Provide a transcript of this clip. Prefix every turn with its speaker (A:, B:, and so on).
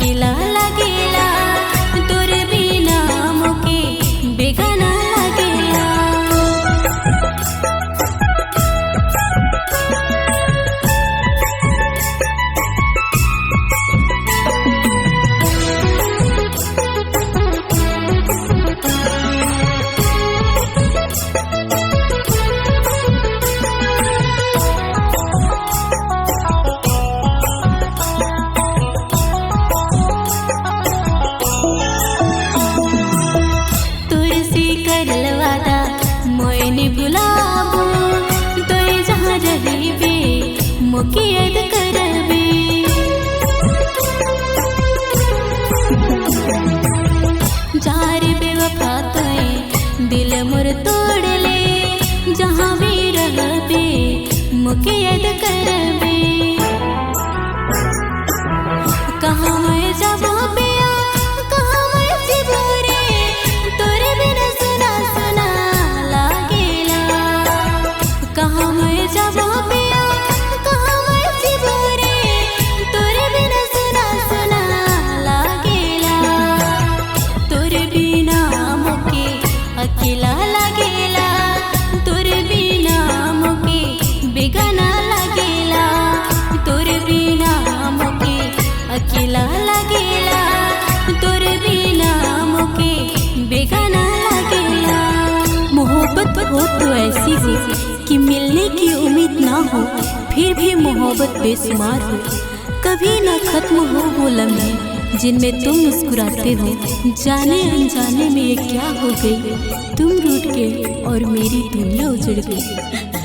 A: अकेला लगेला, तोर बिना मोके बेगाना लगेला। भुलाबो तोय जहाँ रहीबे मोके याद करबे। जार बेवफा तोय दिल मोर तोड़ ले, जहाँ भी रहबे मोके याद करबे। कहाँ मैं जाबो बेया, कहाँ मैं जीबो रे, तोरे बिना सुना सुना कहाँ मैं जाबो बेया, कहाँ मैं जीबो रे, तोरे बिना सुना सुना लागेला। तोरे बिना मोके अकेला लगेला, तोरे बिना मोके बेगाना लगेला। तोरे बिना मोके अकेला लगेला, तोरे बिना मोके बेगाना लगेला। मोहब्बत हो तो ऐसी हो कि मिलने की उम्मीद ना हो, फिर भी मोहब्बत बेशुमार हो। कभी ना खत्म हो वो लम्हे जिनमें तुम मुस्कुराते हो। जाने अनजाने में ये क्या हो गई, तुम रूठ के और मेरी दुनिया उजड़ गई।